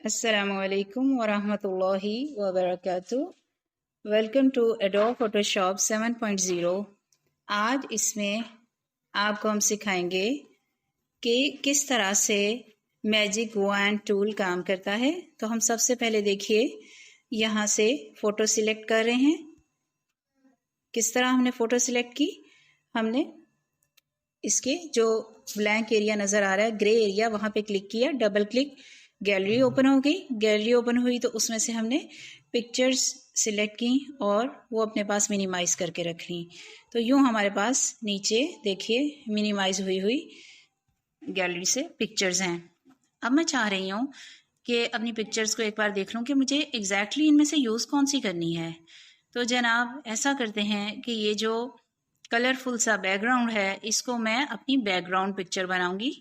Assalamualaikum warahmatullahi wabarakatuh। Welcome to Adobe Photoshop 7.0। आज इसमें आपको हम सिखाएंगे कि किस तरह से मैजिक वॉन्ड टूल काम करता है। तो हम सबसे पहले देखिए यहाँ से फ़ोटो सिलेक्ट कर रहे हैं। किस तरह हमने फ़ोटो सिलेक्ट की, हमने इसके जो ब्लैंक एरिया नज़र आ रहा है, ग्रे एरिया, वहाँ पे क्लिक किया, डबल क्लिक, गैलरी ओपन हो गई। गैलरी ओपन हुई तो उसमें से हमने पिक्चर्स सिलेक्ट की और वो अपने पास मिनिमाइज़ करके रख ली। तो यूँ हमारे पास नीचे देखिए मिनिमाइज़ हुई हुई गैलरी से पिक्चर्स हैं। अब मैं चाह रही हूँ कि अपनी पिक्चर्स को एक बार देख लूँ कि मुझे एग्जैक्टली इनमें से यूज़ कौन सी करनी है। तो जनाब ऐसा करते हैं कि ये जो कलरफुल सा बैकग्राउंड है, इसको मैं अपनी बैकग्राउंड पिक्चर बनाऊंगी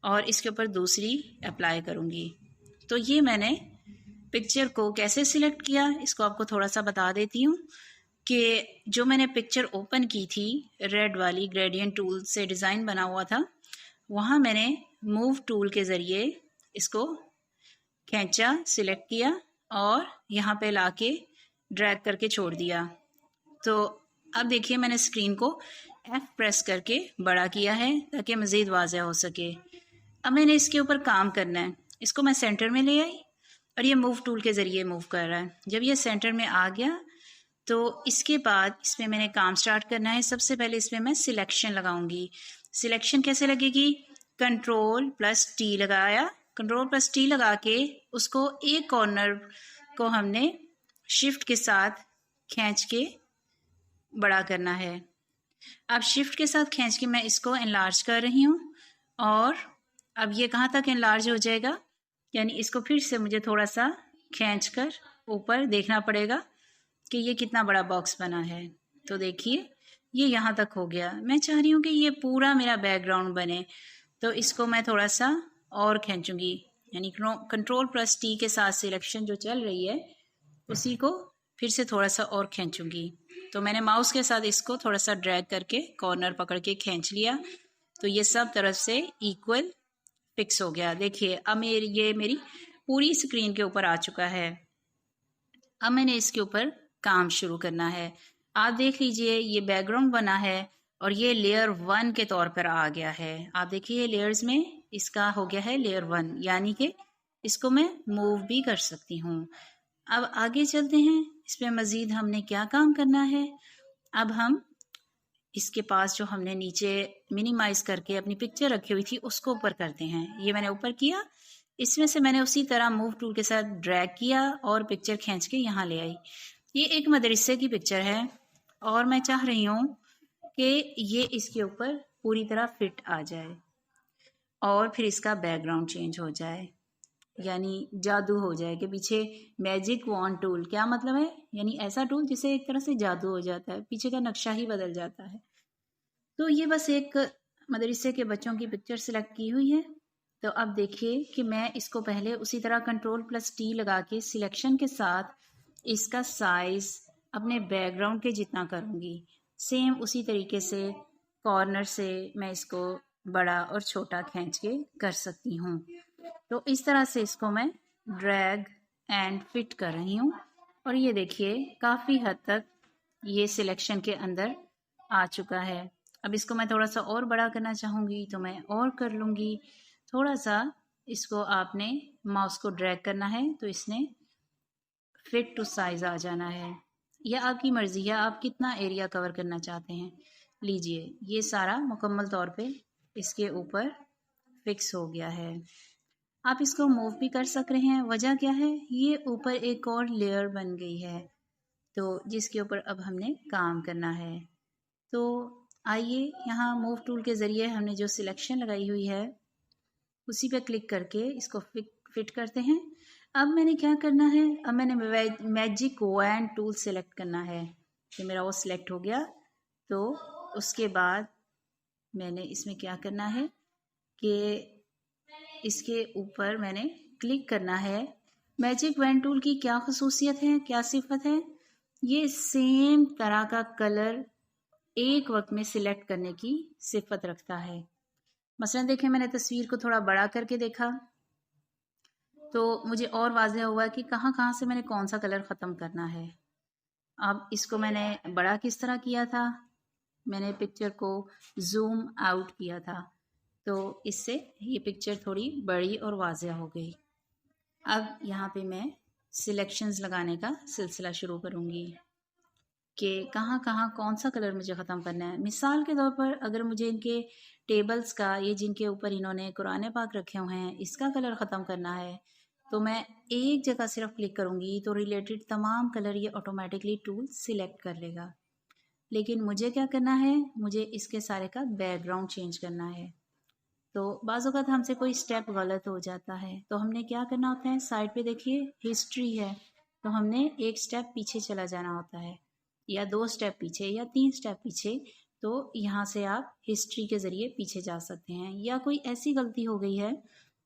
और इसके ऊपर दूसरी अप्लाई करूंगी। तो ये मैंने पिक्चर को कैसे सिलेक्ट किया, इसको आपको थोड़ा सा बता देती हूँ कि जो मैंने पिक्चर ओपन की थी रेड वाली ग्रेडियंट टूल से डिज़ाइन बना हुआ था, वहाँ मैंने मूव टूल के ज़रिए इसको खींचा, सिलेक्ट किया और यहाँ पे लाके ड्रैग करके छोड़ दिया। तो अब देखिए मैंने स्क्रीन को F प्रेस करके बड़ा किया है ताकि मज़ीद वाज़ेह हो सके। अब मैंने इसके ऊपर काम करना है। इसको मैं सेंटर में ले आई और ये मूव टूल के ज़रिए मूव कर रहा है। जब ये सेंटर में आ गया तो इसके बाद इसमें मैंने काम स्टार्ट करना है। सबसे पहले इसमें मैं सिलेक्शन लगाऊंगी। सिलेक्शन कैसे लगेगी? Ctrl+T लगाया, Ctrl+T लगा के उसको एक कॉर्नर को हमने शिफ्ट के साथ खींच के बड़ा करना है। अब शिफ्ट के साथ खींच के मैं इसको एनलार्ज कर रही हूँ और अब ये कहाँ तक एनलार्ज हो जाएगा, यानी इसको फिर से मुझे थोड़ा सा खींच कर ऊपर देखना पड़ेगा कि ये कितना बड़ा बॉक्स बना है। तो देखिए ये यहाँ तक हो गया। मैं चाह रही हूँ कि ये पूरा मेरा बैकग्राउंड बने, तो इसको मैं थोड़ा सा और खींचूंगी, यानी Ctrl+T के साथ सिलेक्शन जो चल रही है उसी को फिर से थोड़ा सा और खींचूंगी। तो मैंने माउस के साथ इसको थोड़ा सा ड्रैग करके कॉर्नर पकड़ के खींच लिया, तो ये सब तरफ से इक्वल फिक्स हो गया। देखिए अब ये मेरी पूरी स्क्रीन के ऊपर आ चुका है। अब मैंने इसके ऊपर काम शुरू करना है। आप देख लीजिए ये बैकग्राउंड बना है और ये लेयर 1 के तौर पर आ गया है। आप देखिए लेयर्स में इसका हो गया है लेयर 1, यानी कि इसको मैं मूव भी कर सकती हूँ। अब आगे चलते हैं, इस पर मज़ीद हमने क्या काम करना है। अब हम इसके पास जो हमने नीचे मिनिमाइज करके अपनी पिक्चर रखी हुई थी उसको ऊपर करते हैं। ये मैंने ऊपर किया, इसमें से मैंने उसी तरह मूव टूल के साथ ड्रैग किया और पिक्चर खींच के यहाँ ले आई। ये एक मदरसे की पिक्चर है और मैं चाह रही हूँ कि ये इसके ऊपर पूरी तरह फिट आ जाए और फिर इसका बैकग्राउंड चेंज हो जाए, यानी जादू हो जाए कि पीछे मैजिक वॉन्ड टूल। क्या मतलब है? यानी ऐसा टूल जिसे एक तरह से जादू हो जाता है, पीछे का नक्शा ही बदल जाता है। तो ये बस एक मदरसे के बच्चों की पिक्चर सिलेक्ट की हुई है। तो अब देखिए कि मैं इसको पहले उसी तरह Ctrl+T लगा के सिलेक्शन के साथ इसका साइज अपने बैकग्राउंड के जितना करूँगी। सेम उसी तरीके से कॉर्नर से मैं इसको बड़ा और छोटा खींच के कर सकती हूँ। तो इस तरह से इसको मैं ड्रैग एंड फिट कर रही हूँ और ये देखिए काफ़ी हद तक ये सिलेक्शन के अंदर आ चुका है। अब इसको मैं थोड़ा सा और बड़ा करना चाहूँगी तो मैं और कर लूँगी। थोड़ा सा इसको आपने माउस को ड्रैग करना है तो इसने फिट टू साइज़ आ जाना है, या आपकी मर्ज़ी है आप कितना एरिया कवर करना चाहते हैं। लीजिए ये सारा मुकम्मल तौर पे इसके ऊपर फिक्स हो गया है। आप इसको मूव भी कर सक रहे हैं। वजह क्या है? ये ऊपर एक और लेयर बन गई है तो जिसके ऊपर अब हमने काम करना है। तो आइए यहाँ मूव टूल के ज़रिए हमने जो सिलेक्शन लगाई हुई है उसी पे क्लिक करके इसको फिट करते हैं। अब मैंने क्या करना है, अब मैंने मैजिक वॉन्ड टूल सेलेक्ट करना है। ये मेरा वो सिलेक्ट हो गया। तो उसके बाद मैंने इसमें क्या करना है कि इसके ऊपर मैंने क्लिक करना है। मैजिक वॉन्ड टूल की क्या खसूसियत है, क्या सिफत है? ये सेम तरह का कलर एक वक्त में सिलेक्ट करने की सिफत रखता है। मसलन देखें मैंने तस्वीर को थोड़ा बड़ा करके देखा तो मुझे और वाज़ेह हुआ कि कहाँ कहाँ से मैंने कौन सा कलर ख़त्म करना है। अब इसको मैंने बड़ा किस तरह किया था, मैंने पिक्चर को जूम आउट किया था, तो इससे ये पिक्चर थोड़ी बड़ी और वाज़ेह हो गई। अब यहाँ पे मैं सिलेक्शंस लगाने का सिलसिला शुरू करूँगी कि कहाँ कहाँ कौन सा कलर मुझे ख़त्म करना है। मिसाल के तौर पर अगर मुझे इनके टेबल्स का, ये जिनके ऊपर इन्होंने कुरान पाक रखे हुए हैं, इसका कलर ख़त्म करना है, तो मैं एक जगह सिर्फ क्लिक करूँगी तो रिलेटेड तमाम कलर ये ऑटोमेटिकली टूल सिलेक्ट कर लेगा। लेकिन मुझे क्या करना है, मुझे इसके सारे का बैकग्राउंड चेंज करना है। तो बाज़ औक़ात हमसे कोई स्टेप गलत हो जाता है, तो हमने क्या करना होता है, साइड पे देखिए हिस्ट्री है, तो हमने एक स्टेप पीछे चला जाना होता है, या 2 स्टेप पीछे या 3 स्टेप पीछे। तो यहाँ से आप हिस्ट्री के ज़रिए पीछे जा सकते हैं। या कोई ऐसी गलती हो गई है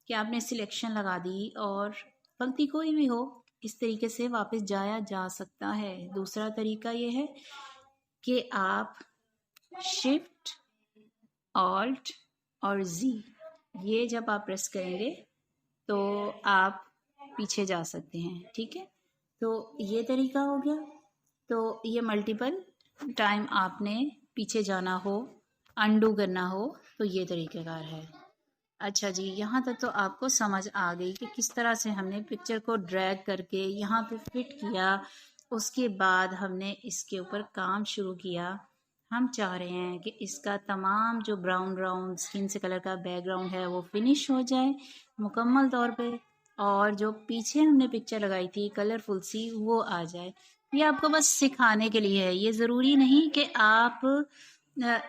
कि आपने सिलेक्शन लगा दी, और गलती कोई भी हो, इस तरीके से वापस जाया जा सकता है। दूसरा तरीका ये है कि आप शिफ्ट ऑल्ट और जी, ये जब आप प्रेस करेंगे तो आप पीछे जा सकते हैं। ठीक है, तो ये तरीका हो गया। तो ये मल्टीपल टाइम आपने पीछे जाना हो, अंडू करना हो, तो ये तरीक़ेकार है। अच्छा जी, यहाँ तक तो आपको समझ आ गई कि किस तरह से हमने पिक्चर को ड्रैग करके यहाँ पे फिट किया। उसके बाद हमने इसके ऊपर काम शुरू किया। हम चाह रहे हैं कि इसका तमाम जो ब्राउन ब्राउन स्किन से कलर का बैकग्राउंड है वो फिनिश हो जाए मुकम्मल तौर पे, और जो पीछे हमने पिक्चर लगाई थी कलरफुल सी, वो आ जाए। ये आपको बस सिखाने के लिए है, ये ज़रूरी नहीं कि आप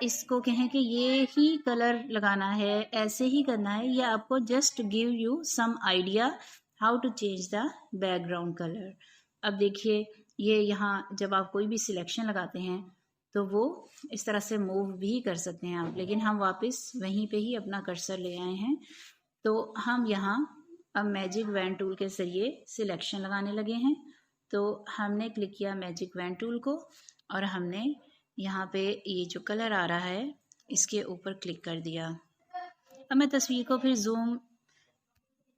इसको कहें कि ये ही कलर लगाना है, ऐसे ही करना है। ये आपको just give you some idea how to change the background colour. अब देखिए, ये यहाँ जब आप कोई भी सिलेक्शन लगाते हैं तो वो इस तरह से मूव भी कर सकते हैं आप, लेकिन हम वापस वहीं पे ही अपना कर्सर ले आए हैं। तो हम यहाँ अब मैजिक वैन टूल के ज़रिए सिलेक्शन लगाने लगे हैं। तो हमने क्लिक किया मैजिक वैन टूल को, और हमने यहाँ पे ये जो कलर आ रहा है इसके ऊपर क्लिक कर दिया। अब मैं तस्वीर को फिर जूम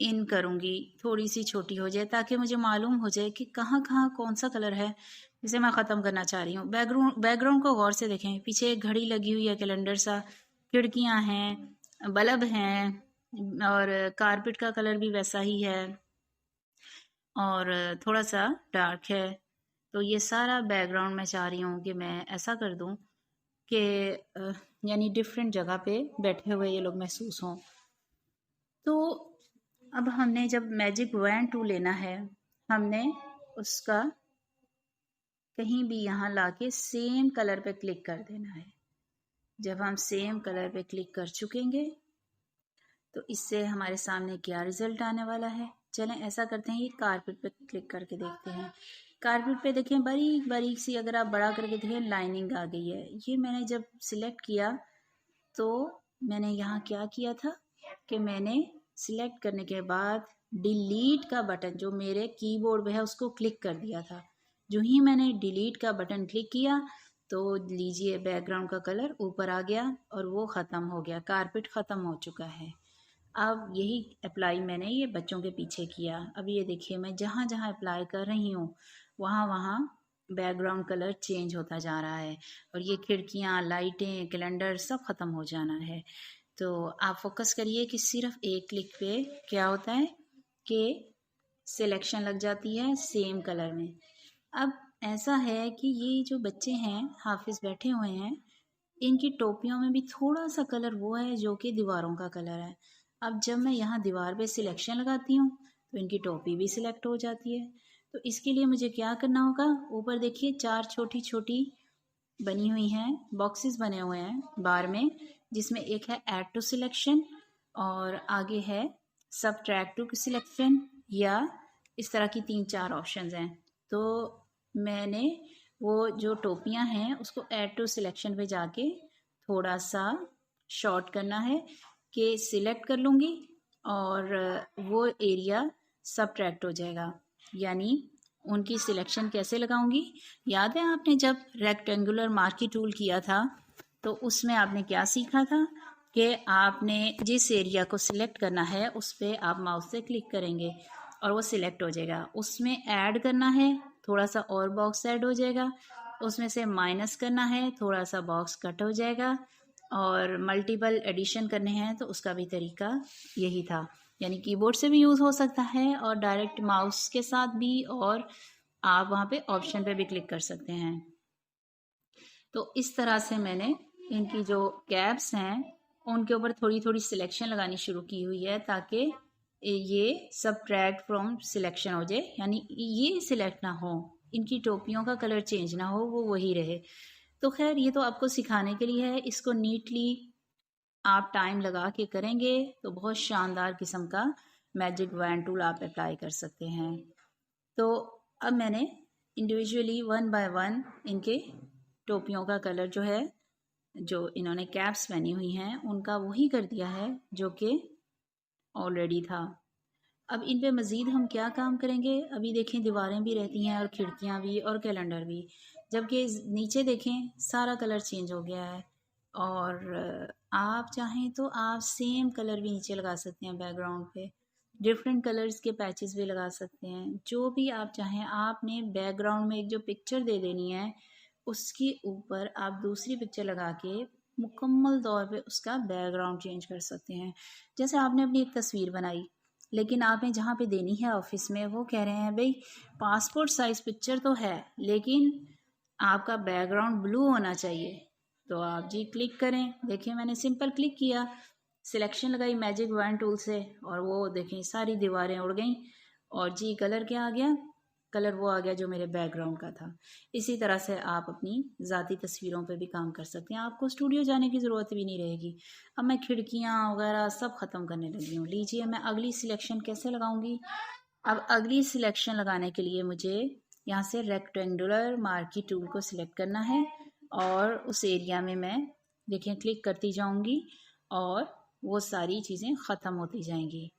इन करूँगी, थोड़ी सी छोटी हो जाए, ताकि मुझे मालूम हो जाए कि कहाँ कहाँ कौन सा कलर है जिसे मैं ख़त्म करना चाह रही हूँ। बैकग्राउंड को गौर से देखें, पीछे एक घड़ी लगी हुई है, कैलेंडर सा, खिड़कियाँ हैं, बल्ब हैं, और कारपेट का कलर भी वैसा ही है, और थोड़ा सा डार्क है। तो ये सारा बैकग्राउंड मैं चाह रही हूँ कि मैं ऐसा कर दूँ कि यानी डिफरेंट जगह पे बैठे हुए ये लोग महसूस हों। तो अब हमने जब मैजिक वैन टूल लेना है, हमने उसका कहीं भी यहाँ लाके सेम कलर पे क्लिक कर देना है। जब हम सेम कलर पे क्लिक कर चुकेंगे तो इससे हमारे सामने क्या रिजल्ट आने वाला है। चलें ऐसा करते हैं, ये कारपेट पे क्लिक करके देखते हैं। कारपेट पे देखें, बारीक बारीक सी, अगर आप बड़ा करके देखें, लाइनिंग आ गई है। ये मैंने जब सिलेक्ट किया तो मैंने यहाँ क्या किया था कि मैंने सिलेक्ट करने के बाद डिलीट का बटन जो मेरे कीबोर्ड पे है उसको क्लिक कर दिया था। जो ही मैंने डिलीट का बटन क्लिक किया तो लीजिए बैकग्राउंड का कलर ऊपर आ गया और वो ख़त्म हो गया, कारपेट ख़त्म हो चुका है। अब यही अप्लाई मैंने ये बच्चों के पीछे किया। अब ये देखिए, मैं जहाँ जहाँ अप्लाई कर रही हूँ वहाँ वहाँ बैकग्राउंड कलर चेंज होता जा रहा है, और ये खिड़कियाँ, लाइटें, कैलेंडर सब ख़त्म हो जाना है। तो आप फोकस करिए कि सिर्फ एक क्लिक पे क्या होता है कि सिलेक्शन लग जाती है सेम कलर में। अब ऐसा है कि ये जो बच्चे हैं हाफिज बैठे हुए हैं, इनकी टोपियों में भी थोड़ा सा कलर वो है जो कि दीवारों का कलर है। अब जब मैं यहाँ दीवार पे सिलेक्शन लगाती हूँ तो इनकी टोपी भी सिलेक्ट हो जाती है। तो इसके लिए मुझे क्या करना होगा, ऊपर देखिए 4 छोटी छोटी बनी हुई हैं, बॉक्सेस बने हुए हैं बार में, जिसमें एक है ऐड टू सिलेक्शन और आगे है सबट्रैक्ट टू सिलेक्शन, या इस तरह की 3-4 ऑप्शंस हैं। तो मैंने वो जो टोपियां हैं उसको ऐड टू सिलेक्शन पे जाके थोड़ा सा शॉर्ट करना है कि सिलेक्ट कर लूँगी और वो एरिया सबट्रैक्ट हो जाएगा। यानी उनकी सिलेक्शन कैसे लगाऊंगी, याद है आपने जब रेक्टेंगुलर मार्की टूल किया था तो उसमें आपने क्या सीखा था कि आपने जिस एरिया को सिलेक्ट करना है उस पर आप माउस से क्लिक करेंगे और वो सिलेक्ट हो जाएगा। उसमें ऐड करना है, थोड़ा सा और बॉक्स ऐड हो जाएगा। उसमें से माइनस करना है, थोड़ा सा बॉक्स कट हो जाएगा। और मल्टीपल एडिशन करने हैं तो उसका भी तरीका यही था। यानी कीबोर्ड से भी यूज़ हो सकता है और डायरेक्ट माउस के साथ भी, और आप वहाँ पे ऑप्शन पे भी क्लिक कर सकते हैं। तो इस तरह से मैंने इनकी जो कैप्स हैं उनके ऊपर थोड़ी थोड़ी सिलेक्शन लगानी शुरू की हुई है, ताकि ये सब्ट्रैक्ट फ्रॉम सिलेक्शन हो जाए, यानी ये सिलेक्ट ना हो, इनकी टोपियों का कलर चेंज ना हो, वो वही रहे। तो खैर ये तो आपको सिखाने के लिए है। इसको नीटली आप टाइम लगा के करेंगे तो बहुत शानदार किस्म का मैजिक वैन टूल आप अप्लाई कर सकते हैं। तो अब मैंने इंडिविजुअली वन बाय वन इनके टोपियों का कलर जो है, जो इन्होंने कैप्स पहनी हुई हैं, उनका वही कर दिया है जो कि ऑलरेडी था। अब इन पे मज़ीद हम क्या काम करेंगे? अभी देखें दीवारें भी रहती हैं और खिड़कियाँ भी और कैलेंडर भी, जबकि नीचे देखें सारा कलर चेंज हो गया है। और आप चाहें तो आप सेम कलर भी नीचे लगा सकते हैं, बैकग्राउंड पे डिफरेंट कलर्स के पैचेस भी लगा सकते हैं, जो भी आप चाहें। आपने बैकग्राउंड में एक जो पिक्चर दे देनी है, उसके ऊपर आप दूसरी पिक्चर लगा के मुकम्मल तौर पे उसका बैकग्राउंड चेंज कर सकते हैं। जैसे आपने अपनी एक तस्वीर बनाई, लेकिन आपने जहाँ पे देनी है ऑफिस में, वो कह रहे हैं भाई पासपोर्ट साइज़ पिक्चर तो है लेकिन आपका बैकग्राउंड ब्लू होना चाहिए। तो आप जी क्लिक करें, देखिए मैंने सिंपल क्लिक किया, सिलेक्शन लगाई मैजिक वैन टूल से, और वो देखें सारी दीवारें उड़ गई, और जी कलर क्या आ गया? कलर वो आ गया जो मेरे बैकग्राउंड का था। इसी तरह से आप अपनी ज़ाती तस्वीरों पे भी काम कर सकते हैं, आपको स्टूडियो जाने की ज़रूरत भी नहीं रहेगी। अब मैं खिड़कियाँ वगैरह सब ख़त्म करने लगी हूँ। लीजिए मैं अगली सिलेक्शन कैसे लगाऊंगी। अब अगली सिलेक्शन लगाने के लिए मुझे यहाँ से रेक्टेंगुलर मार्की टूल को सिलेक्ट करना है, और उस एरिया में मैं देखिए क्लिक करती जाऊंगी और वो सारी चीज़ें ख़त्म होती जाएंगी।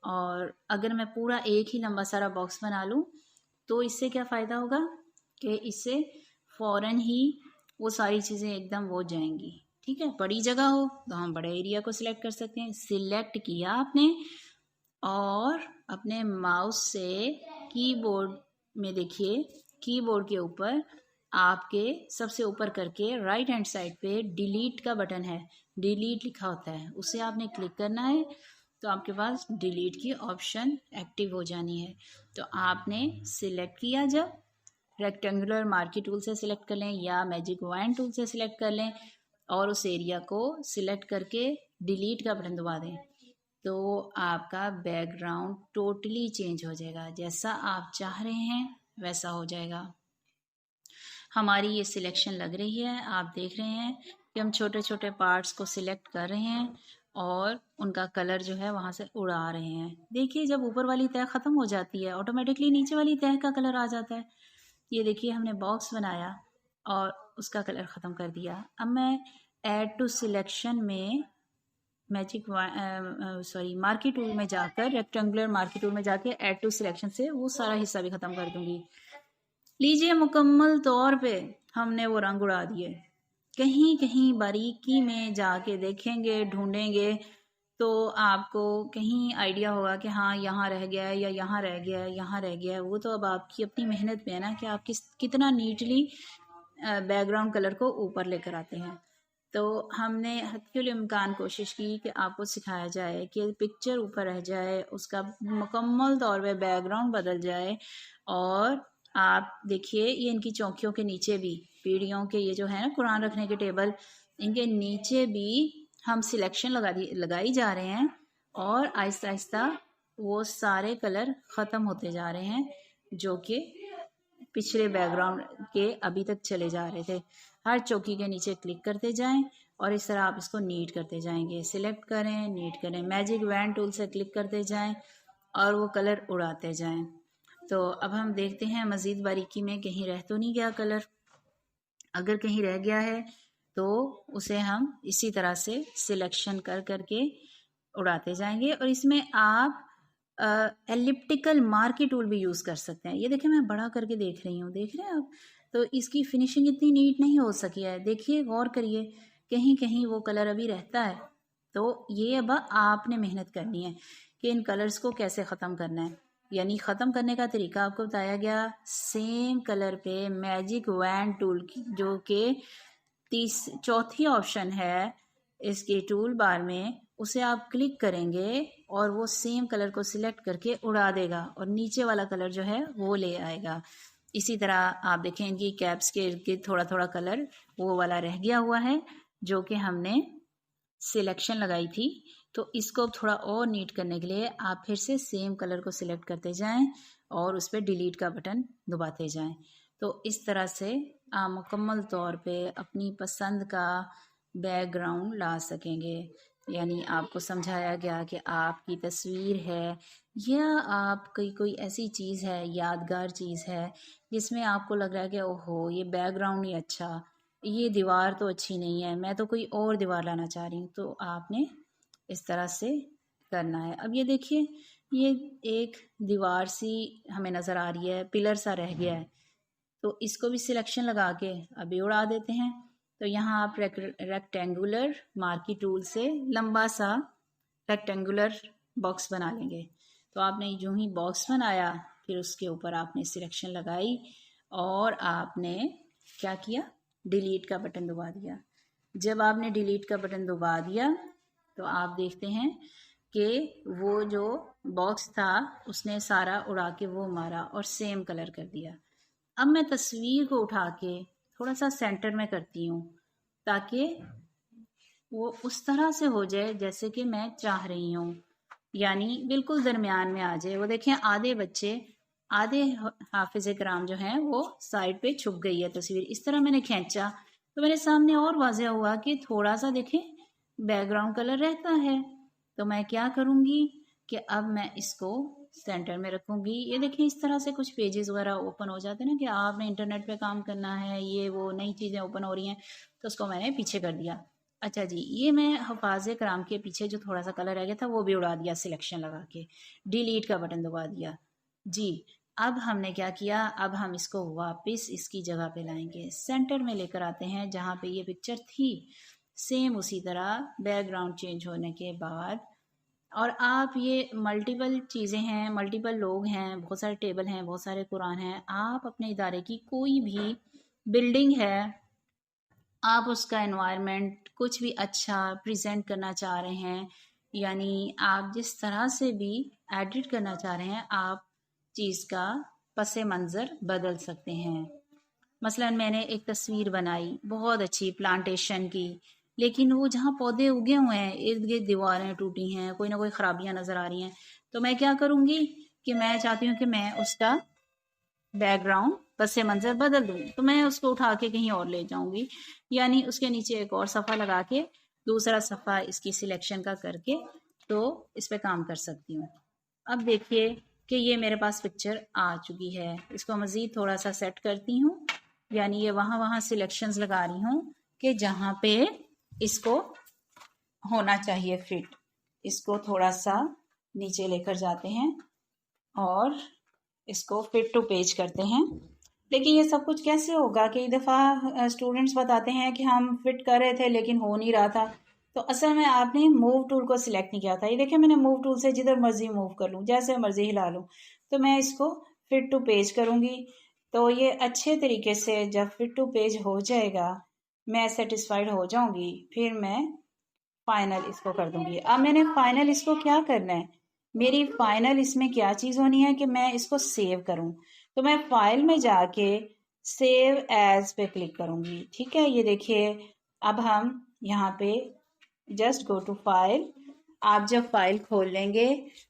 और अगर मैं पूरा एक ही लंबा सारा बॉक्स बना लूँ तो इससे क्या फ़ायदा होगा कि इससे फ़ौरन ही वो सारी चीज़ें एकदम वो जाएंगी। ठीक है, बड़ी जगह हो तो हम बड़े एरिया को सिलेक्ट कर सकते हैं। सिलेक्ट किया आपने, और अपने माउस से कीबोर्ड में देखिए, कीबोर्ड के ऊपर आपके सबसे ऊपर करके राइट हैंड साइड पे डिलीट का बटन है, डिलीट लिखा होता है, उसे आपने क्लिक करना है। तो आपके पास डिलीट की ऑप्शन एक्टिव हो जानी है। तो आपने सिलेक्ट किया, जब रेक्टेंगुलर मार्की टूल से सिलेक्ट कर लें या मैजिक वैन टूल से सिलेक्ट कर लें, और उस एरिया को सिलेक्ट करके डिलीट का बटन दबा दें, तो आपका बैकग्राउंड टोटली चेंज हो जाएगा। जैसा आप चाह रहे हैं वैसा हो जाएगा। हमारी ये सिलेक्शन लग रही है, आप देख रहे हैं कि हम छोटे छोटे पार्ट्स को सिलेक्ट कर रहे हैं और उनका कलर जो है वहाँ से उड़ा रहे हैं। देखिए जब ऊपर वाली तह ख़त्म हो जाती है, ऑटोमेटिकली नीचे वाली तह का कलर आ जाता है। ये देखिए हमने बॉक्स बनाया और उसका कलर ख़त्म कर दिया। अब मैं ऐड टू सिलेक्शन में मैजिक सॉरी मार्की टूल में जाकर, रेक्टेंगुलर मार्की टूल में जाके ऐड टू सिलेक्शन से वो सारा हिस्सा भी ख़त्म कर दूंगी। लीजिए मुकम्मल तौर पे हमने वो रंग उड़ा दिए। कहीं कहीं बारीकी में जाके देखेंगे, ढूंढेंगे तो आपको कहीं आइडिया होगा कि हाँ यहाँ रह गया है या यहाँ रह गया है, यहाँ रह गया है। वो तो अब आपकी अपनी मेहनत पे है ना कि आप कितना नीटली बैकग्राउंड कलर को ऊपर लेकर आते हैं। तो हमने हद इम्कान कोशिश की कि आपको सिखाया जाए कि पिक्चर ऊपर रह जाए, उसका मुकम्मल तौर पे बैकग्राउंड बदल जाए। और आप देखिए ये इनकी चौकियों के नीचे भी, पीढ़ियों के ये जो है ना कुरान रखने के टेबल, इनके नीचे भी हम सिलेक्शन लगाई जा रहे हैं, और आहिस्ता आहिस्ता वो सारे कलर ख़त्म होते जा रहे हैं जो कि पिछले बैकग्राउंड के अभी तक चले जा रहे थे। हर चौकी के नीचे क्लिक करते जाएं और इस तरह आप इसको नीट करते जाएंगे। सिलेक्ट करें, नीट करें, मैजिक वैन टूल से क्लिक करते जाएं और वो कलर उड़ाते जाएं। तो अब हम देखते हैं मज़ीद बारीकी में कहीं रह तो नहीं गया कलर। अगर कहीं रह गया है तो उसे हम इसी तरह से सिलेक्शन कर करके उड़ाते जाएंगे। और इसमें आप एलिप्टिकल मार्की टूल भी यूज़ कर सकते हैं। ये देखिए मैं बड़ा करके देख रही हूँ, देख रहे हैं आप? तो इसकी फिनिशिंग इतनी नीट नहीं हो सकी है। देखिए गौर करिए, कहीं कहीं वो कलर अभी रहता है। तो ये अब आपने मेहनत करनी है कि इन कलर्स को कैसे ख़त्म करना है। यानी ख़त्म करने का तरीका आपको बताया गया। सेम कलर पे मैजिक वैन टूल की जो कि चौथी ऑप्शन है इसके टूल बार में, उसे आप क्लिक करेंगे और वो सेम कलर को सिलेक्ट करके उड़ा देगा और नीचे वाला कलर जो है वो ले आएगा। इसी तरह आप देखें इनकी कैप्स के इर्द गिर्द थोड़ा थोड़ा कलर वो वाला रह गया हुआ है जो कि हमने सिलेक्शन लगाई थी। तो इसको अब थोड़ा और नीट करने के लिए आप फिर से सेम कलर को सिलेक्ट करते जाएं और उस पर डिलीट का बटन दबाते जाएं। तो इस तरह से आप मुकम्मल तौर पे अपनी पसंद का बैकग्राउंड ला सकेंगे। यानी आपको समझाया गया कि आपकी तस्वीर है या आपकी कोई ऐसी चीज़ है, यादगार चीज़ है जिसमें आपको लग रहा है कि ओहो ये बैकग्राउंड नहीं अच्छा, ये दीवार तो अच्छी नहीं है, मैं तो कोई और दीवार लाना चाह रही हूँ, तो आपने इस तरह से करना है। अब ये देखिए ये एक दीवार सी हमें नज़र आ रही है, पिलर सा रह गया है, तो इसको भी सिलेक्शन लगा के अभी उड़ा देते हैं। तो यहाँ आप रेक्टेंगुलर मार्की टूल से लंबा सा रेक्टेंगुलर बॉक्स बना लेंगे। तो आपने यूं ही बॉक्स बनाया, फिर उसके ऊपर आपने सिलेक्शन लगाई और आपने क्या किया, डिलीट का बटन दबा दिया। जब आपने डिलीट का बटन दबा दिया तो आप देखते हैं कि वो जो बॉक्स था उसने सारा उड़ा के वो मारा और सेम कलर कर दिया। अब मैं तस्वीर को उठा के थोड़ा सा सेंटर में करती हूँ ताकि वो उस तरह से हो जाए जैसे कि मैं चाह रही हूँ, यानी बिल्कुल दरमियान में आ जाए। वो देखें आधे बच्चे, आधे हाफिज कराम जो हैं वो साइड पे छुप गई है तस्वीर। इस तरह मैंने खींचा तो मेरे सामने और वाज़ेह हुआ कि थोड़ा सा देखें बैकग्राउंड कलर रहता है। तो मैं क्या करूँगी कि अब मैं इसको सेंटर में रखूँगी। ये देखें इस तरह से कुछ पेजेस वगैरह ओपन हो जाते हैं ना कि आपने इंटरनेट पे काम करना है, ये वो नई चीज़ें ओपन हो रही हैं, तो उसको मैंने पीछे कर दिया। अच्छा जी, ये मैं हफाज कराम के पीछे जो थोड़ा सा कलर रह गया था वो भी उड़ा दिया सिलेक्शन लगा के, डिलीट का बटन दबा दिया जी। अब हमने क्या किया, अब हम इसको वापस इसकी जगह पे लाएंगे, सेंटर में लेकर आते हैं जहाँ पे ये पिक्चर थी, सेम उसी तरह बैकग्राउंड चेंज होने के बाद। और आप ये मल्टीपल चीज़ें हैं, मल्टीपल लोग हैं, बहुत सारे टेबल हैं, बहुत सारे कुरान हैं, आप अपने इदारे की कोई भी बिल्डिंग है, आप उसका एनवायरनमेंट कुछ भी अच्छा प्रेजेंट करना चाह रहे हैं, यानी आप जिस तरह से भी एडिट करना चाह रहे हैं आप चीज़ का पसे मंज़र बदल सकते हैं। मसलन मैंने एक तस्वीर बनाई बहुत अच्छी प्लांटेशन की, लेकिन वो जहाँ पौधे उगे हुए हैं इर्द गिर्द दीवारें टूटी हैं, कोई ना कोई ख़राबियाँ नज़र आ रही हैं, तो मैं क्या करूँगी कि मैं चाहती हूँ कि मैं उसका बैकग्राउंड पसे मंज़र बदल दूँ, तो मैं उसको उठा के कहीं और ले जाऊँगी, यानी उसके नीचे एक और सफ़ा लगा के दूसरा सफ़ा इसकी सिलेक्शन का करके तो इस पर काम कर सकती हूँ। अब देखिए कि ये मेरे पास पिक्चर आ चुकी है, इसको मज़ीद थोड़ा सा सेट करती हूँ, यानी ये वहाँ सिलेक्शंस लगा रही हूँ कि जहाँ पे इसको होना चाहिए फिट। इसको थोड़ा सा नीचे लेकर जाते हैं और इसको फिट टू पेज करते हैं। लेकिन ये सब कुछ कैसे होगा, कई दफ़ा स्टूडेंट्स बताते हैं कि हम फिट कर रहे थे लेकिन हो नहीं रहा था। तो असल में आपने मूव टूल को सिलेक्ट नहीं किया था। ये देखिए मैंने मूव टूल से जिधर मर्जी मूव कर लूँ, जैसे मर्जी हिला लूँ, तो मैं इसको फिट टू पेज करूँगी। तो ये अच्छे तरीके से जब फिट टू पेज हो जाएगा, मैं सेटिस्फाइड हो जाऊँगी, फिर मैं फाइनल इसको कर दूँगी। अब मैंने फाइनल इसको क्या करना है, मेरी फाइनल इसमें क्या चीज़ होनी है कि मैं इसको सेव करूँ। तो मैं फाइल में जाके सेव एज पे क्लिक करूँगी। ठीक है, ये देखिए अब हम यहाँ पे जस्ट गो टू फाइल, आप जब फाइल खोल लेंगे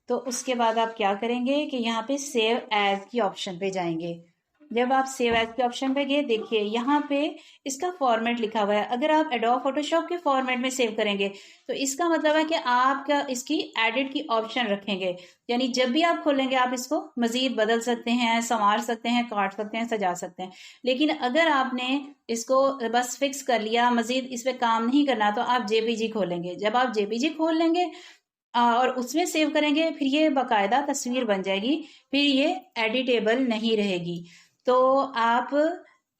तो उसके बाद आप क्या करेंगे कि यहाँ पे सेव एज की ऑप्शन पे जाएंगे। जब आप सेव एज के ऑप्शन पे गए, देखिए यहाँ पे इसका फॉर्मेट लिखा हुआ है। अगर आप एडोब फोटोशॉप के फॉर्मेट में सेव करेंगे तो इसका मतलब है कि आपका इसकी एडिट की ऑप्शन रखेंगे, यानी जब भी आप खोलेंगे आप इसको मजीद बदल सकते हैं, संवार सकते हैं, काट सकते हैं, सजा सकते हैं। लेकिन अगर आपने इसको बस फिक्स कर लिया, मजीद इस पर काम नहीं करना, तो आप जेपीजी खोलेंगे। जब आप जेपीजी खोल लेंगे और उसमें सेव करेंगे, फिर ये बाकायदा तस्वीर बन जाएगी, फिर ये एडिटेबल नहीं रहेगी। तो आप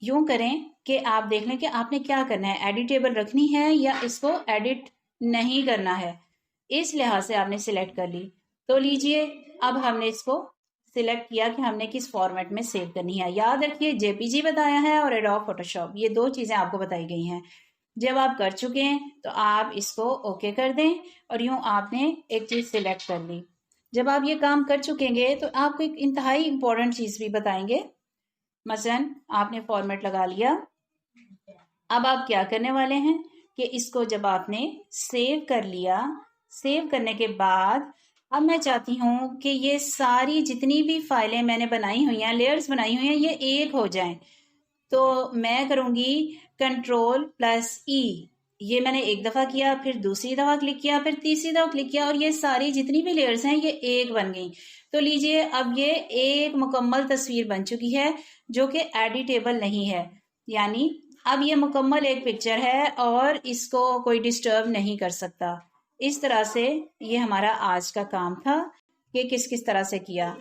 यूं करें कि आप देख लें कि आपने क्या करना है, एडिटेबल रखनी है या इसको एडिट नहीं करना है। इस लिहाज से आपने सिलेक्ट कर ली। तो लीजिए अब हमने इसको सिलेक्ट किया कि हमने किस फॉर्मेट में सेव करनी है। याद रखिए जेपीजी बताया है और एडोब फोटोशॉप, ये दो चीज़ें आपको बताई गई हैं। जब आप कर चुके हैं तो आप इसको ओके कर दें और यूँ आपने एक चीज़ सिलेक्ट कर ली। जब आप ये काम कर चुकेंगे तो आपको एक इंतहाई इम्पोर्टेंट चीज़ भी बताएंगे। मसलन आपने फॉर्मेट लगा लिया, अब आप क्या करने वाले हैं कि इसको जब आपने सेव कर लिया, सेव करने के बाद अब मैं चाहती हूँ कि ये सारी जितनी भी फाइलें मैंने बनाई हुई हैं, लेयर्स बनाई हुई हैं, ये एक हो जाएं। तो मैं करूँगी Ctrl+E, ये मैंने एक दफ़ा किया, फिर दूसरी दफ़ा क्लिक किया, फिर तीसरी दफ़ा क्लिक किया और ये सारी जितनी भी लेयर्स हैं ये एक बन गई। तो लीजिए अब ये एक मुकम्मल तस्वीर बन चुकी है जो कि एडिटेबल नहीं है, यानी अब ये मुकम्मल एक पिक्चर है और इसको कोई डिस्टर्ब नहीं कर सकता। इस तरह से ये हमारा आज का काम था कि किस किस तरह से किया।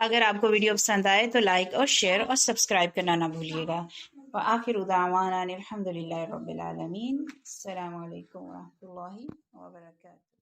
अगर आपको वीडियो पसंद आए तो लाइक और शेयर और सब्सक्राइब करना ना भूलिएगा। व आखिर दावाना अनिल हम्दुलिल्लाहि रब्बिल आलमीन। अस्सलामु अलैकुम व रहमतुल्लाहि व बरकातुहू।